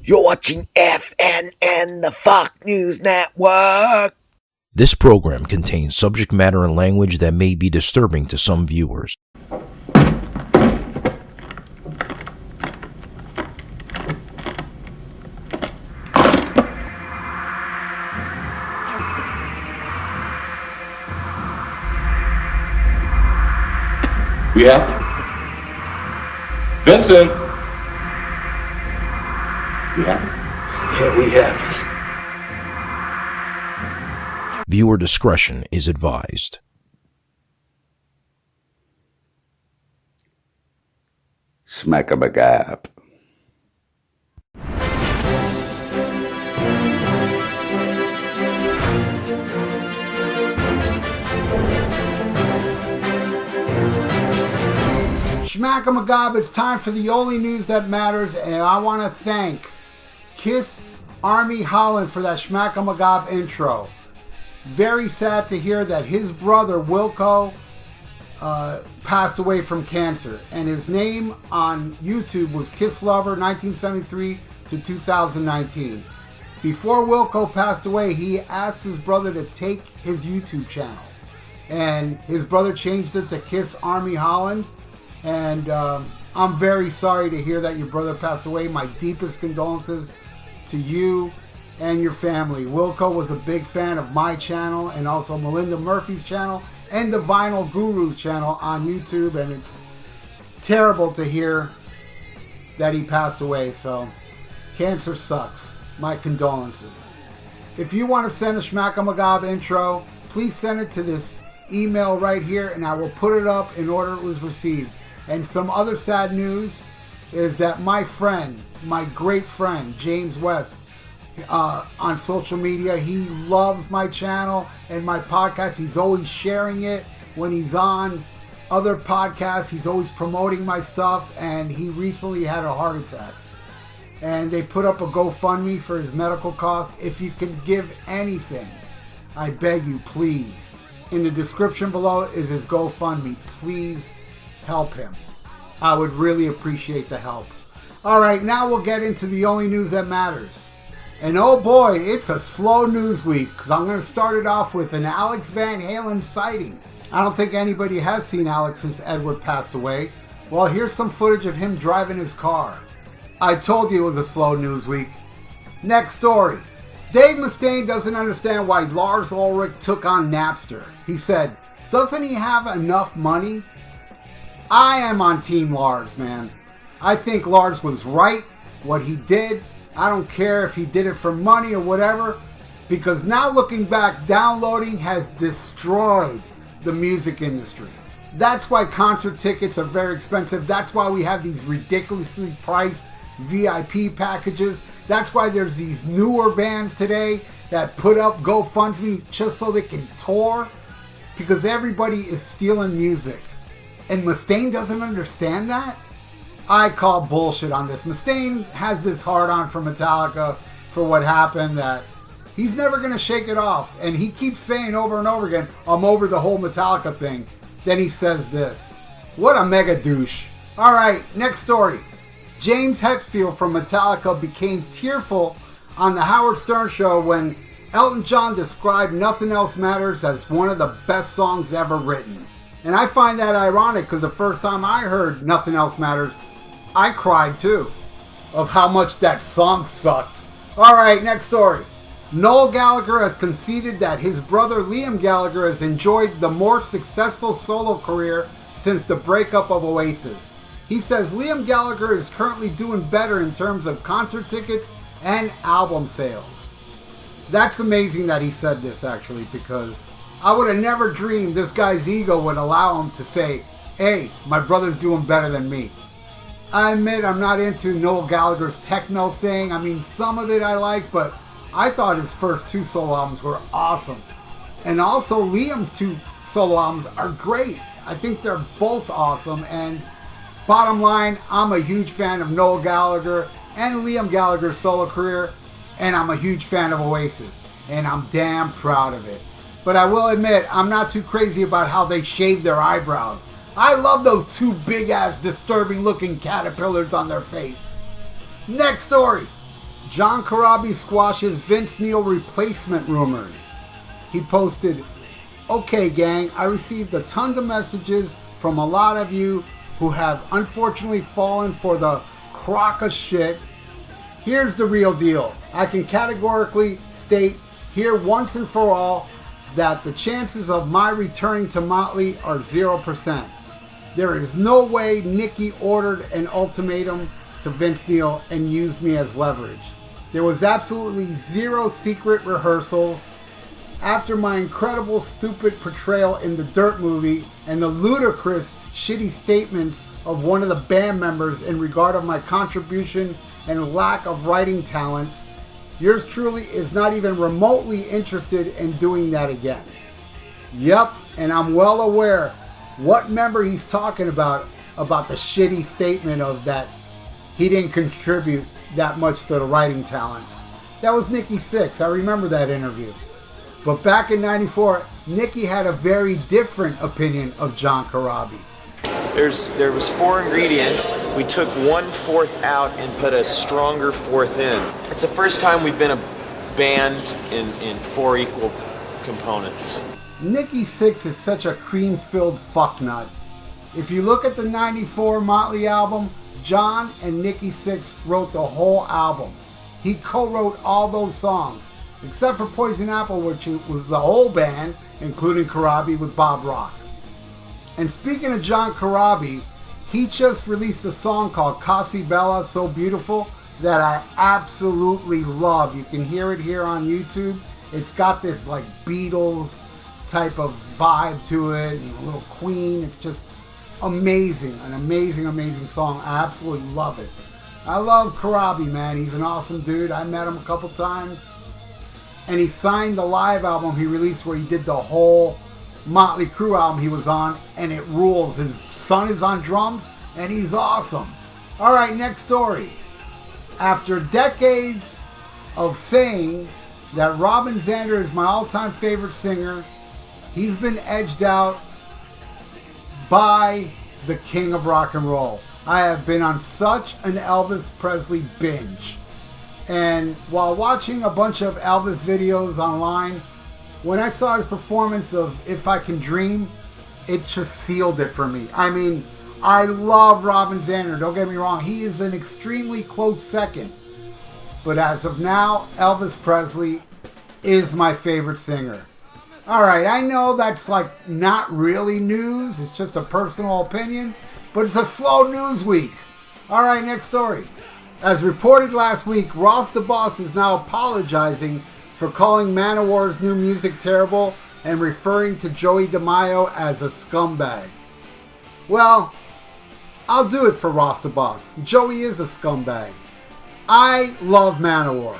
You're watching FNN, the FUKK News Network. This program contains subject matter and language that may be disturbing to some viewers. We have Vincent. We have it. Yeah, we have it. Viewer discretion is advised. SHMACKEMAGOB. SHMACKEMAGOB, it's time for the only news that matters, and I want to thank Kiss Army Holland for that SHMACKEMAGOB intro. Very sad to hear that his brother Wilco passed away from cancer, and his name on YouTube was Kiss Lover 1973 to 2019. Before Wilco passed away, he asked his brother to take his YouTube channel, and his brother changed it to Kiss Army Holland. And I'm very sorry to hear that your brother passed away. My deepest condolences to you and your family. Wilco was a big fan of my channel and also Melinda Murphy's channel and the Vinyl Guru's channel on YouTube. And it's terrible to hear that he passed away. So cancer sucks. My condolences. If you want to send a SHMACKEMAGOB intro, please send it to this email right here and I will put it up in order it was received. And some other sad news is that my friend, my great friend, James West, on social media, he loves my channel and my podcast. He's always sharing it. When he's on other podcasts, he's always promoting my stuff. And he recently had a heart attack. And they put up a GoFundMe for his medical costs. If you can give anything, I beg you, please. In the description below is his GoFundMe. Please help him. I would really appreciate the help. All right, now we'll get into the only news that matters. And oh boy, it's a slow news week because I'm going to start it off with an Alex Van Halen sighting. I don't think anybody has seen Alex since Edward passed away. Well, here's some footage of him driving his car. I told you it was a slow news week. Next story. Dave Mustaine doesn't understand why Lars Ulrich took on Napster. He said, doesn't he have enough money? I am on Team Lars, man. I think Lars was right, what he did. I don't care if he did it for money or whatever, because now looking back, downloading has destroyed the music industry. That's why concert tickets are very expensive. That's why we have these ridiculously priced VIP packages. That's why there's these newer bands today that put up GoFundMe just so they can tour, because everybody is stealing music. And Mustaine doesn't understand that? I call bullshit on this. Mustaine has this hard-on for Metallica for what happened that he's never going to shake it off. And he keeps saying over and over again, I'm over the whole Metallica thing. Then he says this. What a mega douche. All right, next story. James Hetfield from Metallica became tearful on the Howard Stern show when Elton John described Nothing Else Matters as one of the best songs ever written. And I find that ironic because the first time I heard Nothing Else Matters, I cried too of how much that song sucked. Alright, next story. Noel Gallagher has conceded that his brother Liam Gallagher has enjoyed the more successful solo career since the breakup of Oasis. He says Liam Gallagher is currently doing better in terms of concert tickets and album sales. That's amazing that he said this actually, because I would have never dreamed this guy's ego would allow him to say, hey, my brother's doing better than me. I admit I'm not into Noel Gallagher's techno thing. I mean, some of it I like, but I thought his first two solo albums were awesome. And also Liam's two solo albums are great. I think they're both awesome. And bottom line, I'm a huge fan of Noel Gallagher and Liam Gallagher's solo career. And I'm a huge fan of Oasis. And I'm damn proud of it. But I will admit, I'm not too crazy about how they shave their eyebrows. I love those two big-ass, disturbing-looking caterpillars on their face. Next story. John Corabi squashes Vince Neil replacement rumors. He posted, "Okay gang, I received a ton of messages from a lot of you who have unfortunately fallen for the crock of shit. Here's the real deal. I can categorically state here once and for all that the chances of my returning to Motley are 0%. There is no way Nicky ordered an ultimatum to Vince Neil and used me as leverage. There was absolutely zero secret rehearsals. After my incredible stupid portrayal in the Dirt movie and the ludicrous shitty statements of one of the band members in regard of my contribution and lack of writing talents, yours truly is not even remotely interested in doing that again." Yep, and I'm well aware what member he's talking about the shitty statement of that he didn't contribute that much to the writing talents. That was Nicky Sixx. I remember that interview. But back in '94, Nicky had a very different opinion of John Corabi. There was 4 ingredients. We took 1/4 out and put a stronger 4th in. It's the first time we've been a band in 4 equal components. Nicky Sixx is such a cream-filled fucknut. If you look at the '94 Motley album, John and Nicky Sixx wrote the whole album. He co-wrote all those songs, except for Poison Apple, which was the whole band, including Corabi with Bob Rock. And speaking of John Corabi, he just released a song called Casi Bella, So Beautiful, that I absolutely love. You can hear it here on YouTube. It's got this like Beatles type of vibe to it, and a little Queen. It's just amazing, an amazing, amazing song. I absolutely love it. I love Corabi, man. He's an awesome dude. I met him a couple times. And he signed the live album he released where he did the whole Motley Crue album he was on, and it rules. His son is on drums, and he's awesome. All right, next story. After decades of saying that Robin Zander is my all-time favorite singer, he's been edged out by the king of rock and roll. I have been on such an Elvis Presley binge. And while watching a bunch of Elvis videos online, when I saw his performance of If I Can Dream, it just sealed it for me. I mean, I love Robin Zander, don't get me wrong. He is an extremely close second. But as of now, Elvis Presley is my favorite singer. Alright, I know that's like not really news, it's just a personal opinion, but it's a slow news week. Alright, next story. As reported last week, Ross the Boss is now apologizing for calling ManOwaR's new music terrible and referring to Joey DeMaio as a scumbag. Well, I'll do it for Ross the Boss. Joey is a scumbag. I love ManOwaR.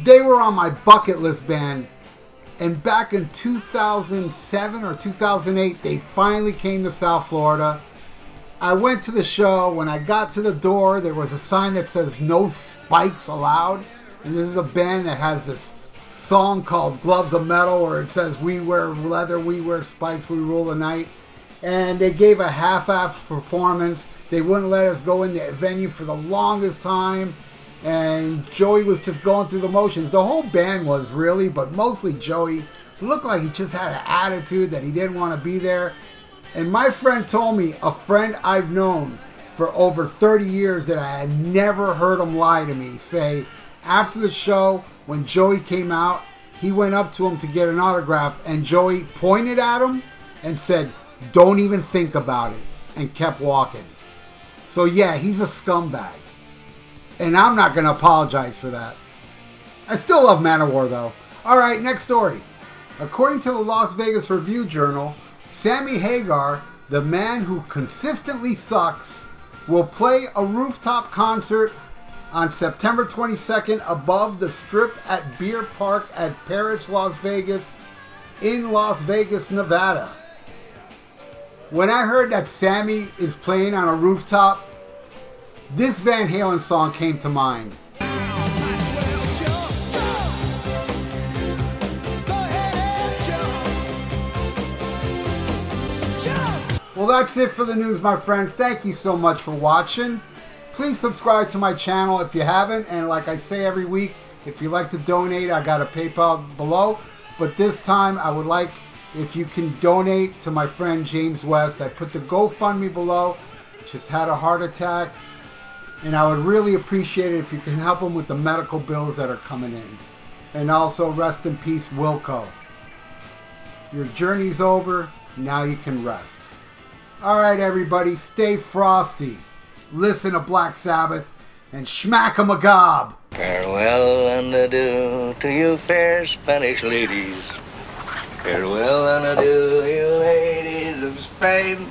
They were on my bucket list band, and back in 2007 or 2008, they finally came to South Florida. I went to the show. When I got to the door, there was a sign that says no spikes allowed. And this is a band that has this song called Gloves of Metal, where it says we wear leather, we wear spikes, we rule the night. And they gave a half-ass performance. They wouldn't let us go in the venue for the longest time. And Joey was just going through the motions. The whole band was really, but mostly Joey. It looked like he just had an attitude that he didn't want to be there. And my friend told me, a friend I've known for over 30 years, that I had never heard him lie to me, say after the show, when Joey came out, he went up to him to get an autograph, and Joey pointed at him and said, "Don't even think about it," and kept walking. So yeah, he's a scumbag. And I'm not going to apologize for that. I still love ManOwaR though. Alright, next story. According to the Las Vegas Review-Journal, Sammy Hagar, the man who consistently sucks, will play a rooftop concert on September 22nd above the Strip at Beer Park at Paris, Las Vegas, in Las Vegas, Nevada. When I heard that Sammy is playing on a rooftop, this Van Halen song came to mind. Well, that's it for the news, my friends. Thank you so much for watching. Please subscribe to my channel if you haven't. And like I say every week, if you'd like to donate, I got a PayPal below. But this time, I would like if you can donate to my friend James West. I put the GoFundMe below. Just had a heart attack. And I would really appreciate it if you can help him with the medical bills that are coming in. And also, rest in peace, Wilco. Your journey's over. Now you can rest. Alright, everybody, stay frosty. Listen to Black Sabbath and SHMACKEMAGOB. Farewell and adieu to you fair Spanish ladies. Farewell and adieu, you ladies of Spain.